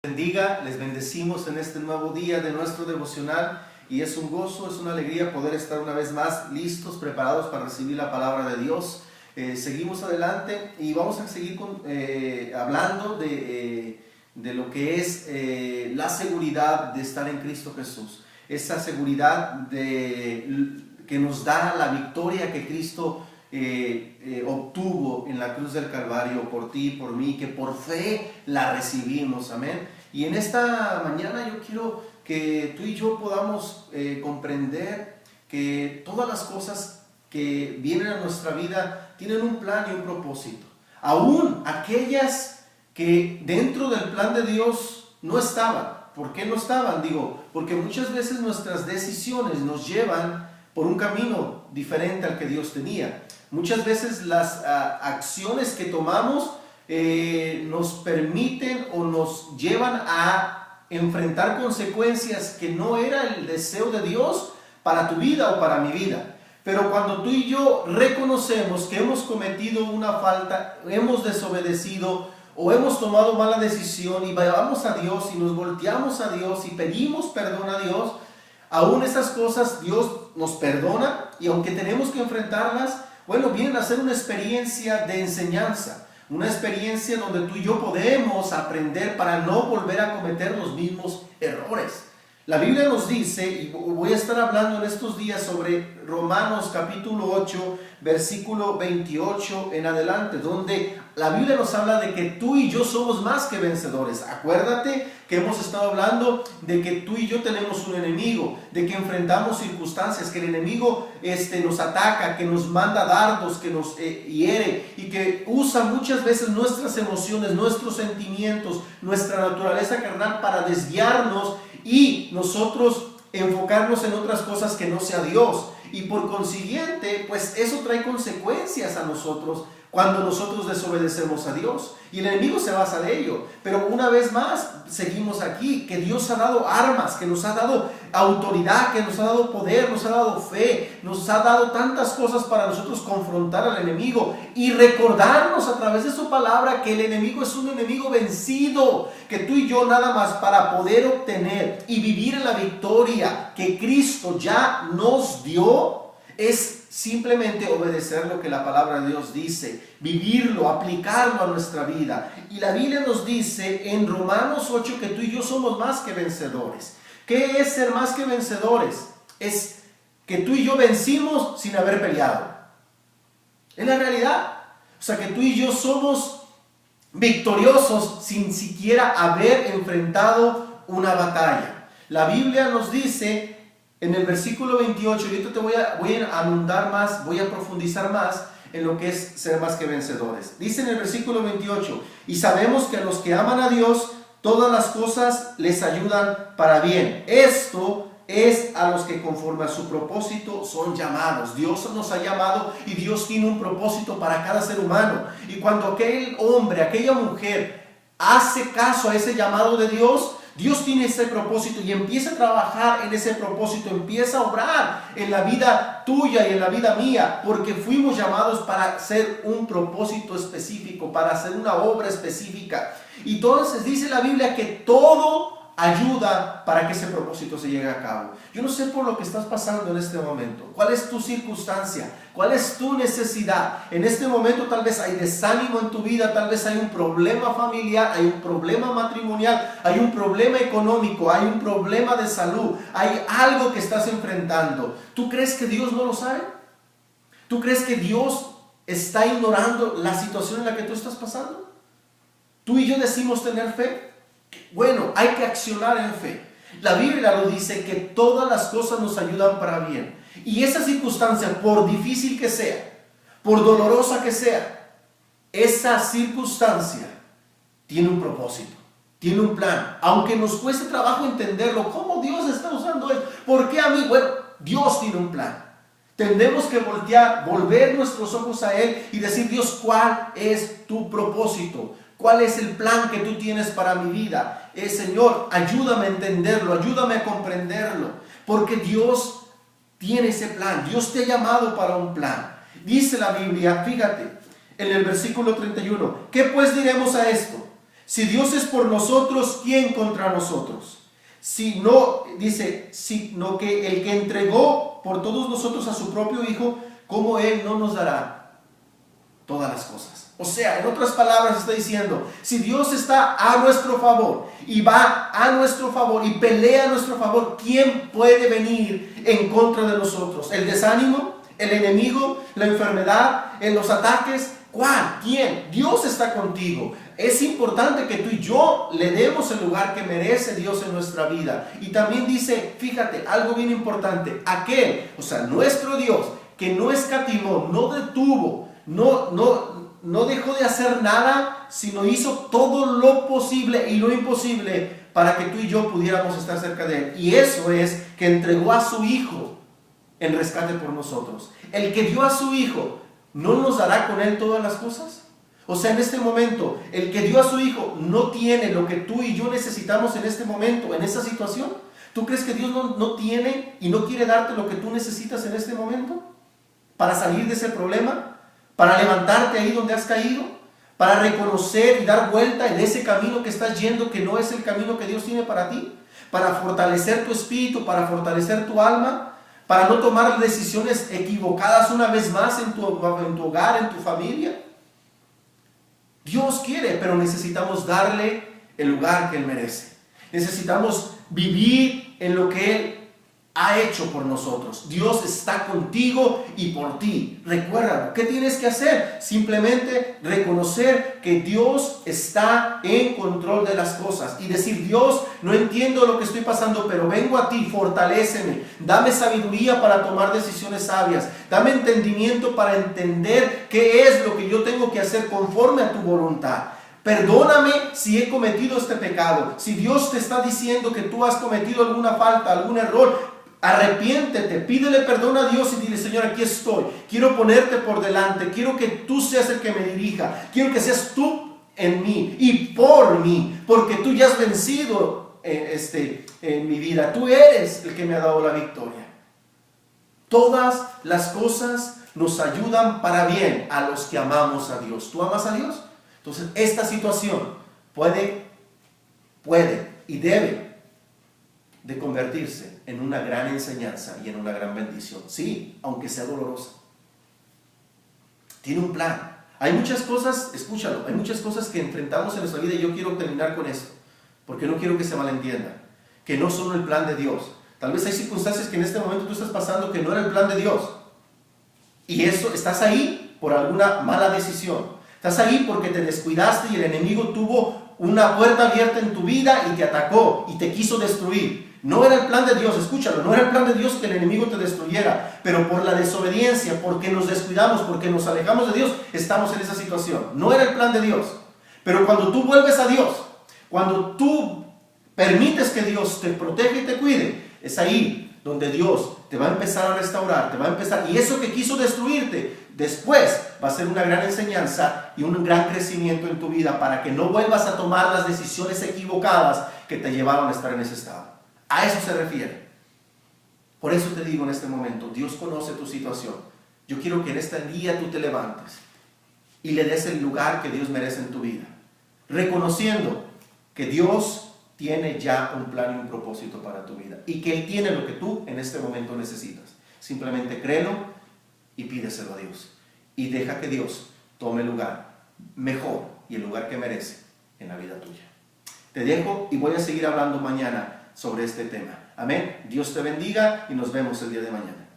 Bendiga, les bendecimos en este nuevo día de nuestro devocional y es un gozo, es una alegría poder estar una vez más listos, preparados para recibir la palabra de Dios. Seguimos adelante y vamos a seguir hablando de lo que es la seguridad de estar en Cristo Jesús, esa seguridad que nos da la victoria que Cristo obtuvo en la cruz del Calvario por ti y por mí, que por fe la recibimos, amén. Y en esta mañana yo quiero que tú y yo podamos comprender que todas las cosas que vienen a nuestra vida tienen un plan y un propósito, aún aquellas que dentro del plan de Dios no estaban. ¿Por qué no estaban? Porque muchas veces nuestras decisiones nos llevan por un camino diferente al que Dios tenía. Muchas veces las acciones que tomamos nos permiten o nos llevan a enfrentar consecuencias que no era el deseo de Dios para tu vida o para mi vida. Pero cuando tú y yo reconocemos que hemos cometido una falta, hemos desobedecido o hemos tomado mala decisión y vamos a Dios y nos volteamos a Dios y pedimos perdón a Dios, aún esas cosas Dios nos perdona, y aunque tenemos que enfrentarlas, bueno, vienen a ser una experiencia de enseñanza, una experiencia donde tú y yo podemos aprender para no volver a cometer los mismos errores. La Biblia nos dice, y voy a estar hablando en estos días sobre Romanos capítulo 8, versículo 28 en adelante, donde la Biblia nos habla de que tú y yo somos más que vencedores. Acuérdate que hemos estado hablando de que tú y yo tenemos un enemigo, de que enfrentamos circunstancias, que el enemigo nos ataca, que nos manda dardos, que nos hiere y que usa muchas veces nuestras emociones, nuestros sentimientos, nuestra naturaleza carnal para desviarnos y nosotros enfocarnos en otras cosas que no sea Dios. Y por consiguiente, pues eso trae consecuencias a nosotros cuando nosotros desobedecemos a Dios. Y el enemigo se basa de ello. Pero una vez más, seguimos aquí, que Dios ha dado armas, que nos ha dado autoridad, que nos ha dado poder, nos ha dado fe, nos ha dado tantas cosas para nosotros confrontar al enemigo y recordarnos a través de su palabra que el enemigo es un enemigo vencido, que tú y yo nada más para poder obtener y vivir en la victoria que Cristo ya nos dio, es simplemente obedecer lo que la palabra de Dios dice, vivirlo, aplicarlo a nuestra vida. Y la Biblia nos dice en Romanos 8 que tú y yo somos más que vencedores. ¿Qué es ser más que vencedores? Es que tú y yo vencimos sin haber peleado. Es la realidad. O sea, que tú y yo somos victoriosos sin siquiera haber enfrentado una batalla. La Biblia nos dice en el versículo 28, y ahorita voy a abundar más, voy a profundizar más en lo que es ser más que vencedores. Dice en el versículo 28, y sabemos que a los que aman a Dios, todas las cosas les ayudan para bien. Esto es a los que conforme a su propósito son llamados. Dios nos ha llamado y Dios tiene un propósito para cada ser humano. Y cuando aquel hombre, aquella mujer hace caso a ese llamado de Dios, Dios tiene ese propósito y empieza a trabajar en ese propósito, empieza a obrar en la vida tuya y en la vida mía, porque fuimos llamados para hacer un propósito específico, para hacer una obra específica. Y entonces dice la Biblia que todo ayuda para que ese propósito se llegue a cabo. Yo no sé por lo que estás pasando en este momento. ¿Cuál es tu circunstancia? ¿Cuál es tu necesidad? En este momento tal vez hay desánimo en tu vida, tal vez hay un problema familiar, hay un problema matrimonial, hay un problema económico, hay un problema de salud, hay algo que estás enfrentando. ¿Tú crees que Dios no lo sabe? ¿Tú crees que Dios está ignorando la situación en la que tú estás pasando? Tú y yo decimos tener fe. Bueno, hay que accionar en fe. La Biblia lo dice que todas las cosas nos ayudan para bien. Y esa circunstancia, por difícil que sea, por dolorosa que sea, esa circunstancia tiene un propósito, tiene un plan. Aunque nos cueste trabajo entenderlo, ¿cómo Dios está usando eso? ¿Por qué a mí? Bueno, Dios tiene un plan. Tendremos que volver nuestros ojos a Él y decir, Dios, ¿cuál es tu propósito? ¿Cuál es el plan que tú tienes para mi vida? Señor, ayúdame a entenderlo, ayúdame a comprenderlo, porque Dios tiene ese plan. Dios te ha llamado para un plan. Dice la Biblia, fíjate, en el versículo 31, ¿qué pues diremos a esto? Si Dios es por nosotros, ¿quién contra nosotros? Si no, dice, sino que el que entregó por todos nosotros a su propio Hijo, ¿cómo Él no nos dará todas las cosas? O sea, en otras palabras está diciendo, si Dios está a nuestro favor y va a nuestro favor y pelea a nuestro favor, ¿quién puede venir en contra de nosotros? ¿El desánimo? ¿El enemigo? ¿La enfermedad? ¿En los ataques? ¿Cuál? ¿Quién? Dios está contigo. Es importante que tú y yo le demos el lugar que merece Dios en nuestra vida. Y también dice, fíjate, algo bien importante, aquel, o sea, nuestro Dios, que no escatimó, no detuvo, no dejó de hacer nada, sino hizo todo lo posible y lo imposible para que tú y yo pudiéramos estar cerca de Él. Y eso es que entregó a su Hijo en rescate por nosotros. El que dio a su Hijo, ¿no nos dará con Él todas las cosas? O sea, en este momento, el que dio a su Hijo no tiene lo que tú y yo necesitamos en este momento, en esta situación. ¿Tú crees que Dios no tiene y no quiere darte lo que tú necesitas en este momento? Para salir de ese problema, para levantarte ahí donde has caído, para reconocer y dar vuelta en ese camino que estás yendo, que no es el camino que Dios tiene para ti, para fortalecer tu espíritu, para fortalecer tu alma, para no tomar decisiones equivocadas una vez más en tu hogar, en tu familia. Dios quiere, pero necesitamos darle el lugar que Él merece. Necesitamos vivir en lo que Él ha hecho por nosotros. Dios está contigo y por ti. Recuerda, ¿qué tienes que hacer? Simplemente reconocer que Dios está en control de las cosas y decir, Dios, no entiendo lo que estoy pasando, pero vengo a ti, fortaléceme, dame sabiduría para tomar decisiones sabias, dame entendimiento para entender qué es lo que yo tengo que hacer conforme a tu voluntad. Perdóname si he cometido este pecado. Si Dios te está diciendo que tú has cometido alguna falta, algún error, arrepiéntete, pídele perdón a Dios y dile, Señor, aquí estoy, quiero ponerte por delante, quiero que tú seas el que me dirija, quiero que seas tú en mí y por mí, porque tú ya has vencido en mi vida, tú eres el que me ha dado la victoria. Todas las cosas nos ayudan para bien a los que amamos a Dios. ¿Tú amas a Dios? Entonces esta situación puede y debe de convertirse en una gran enseñanza y en una gran bendición. Sí, aunque sea dolorosa. Tiene un plan. Hay muchas cosas, escúchalo, hay muchas cosas que enfrentamos en nuestra vida y yo quiero terminar con esto, porque no quiero que se malentienda, que no son el plan de Dios. Tal vez hay circunstancias que en este momento tú estás pasando que no era el plan de Dios. Y eso, estás ahí por alguna mala decisión. Estás ahí porque te descuidaste y el enemigo tuvo una puerta abierta en tu vida y te atacó y te quiso destruir. No era el plan de Dios, escúchalo, no era el plan de Dios que el enemigo te destruyera, pero por la desobediencia, porque nos descuidamos, porque nos alejamos de Dios, estamos en esa situación. No era el plan de Dios. Pero cuando tú vuelves a Dios, cuando tú permites que Dios te proteja y te cuide, es ahí donde Dios te va a empezar a restaurar, te va a empezar, y eso que quiso destruirte, después va a ser una gran enseñanza y un gran crecimiento en tu vida para que no vuelvas a tomar las decisiones equivocadas que te llevaron a estar en ese estado. A eso se refiere. Por eso te digo en este momento, Dios conoce tu situación. Yo quiero que en este día tú te levantes y le des el lugar que Dios merece en tu vida, reconociendo que Dios tiene ya un plan y un propósito para tu vida y que Él tiene lo que tú en este momento necesitas. Simplemente créelo y pídeselo a Dios y deja que Dios tome el lugar mejor y el lugar que merece en la vida tuya. Te dejo y voy a seguir hablando mañana sobre este tema. Amén. Dios te bendiga y nos vemos el día de mañana.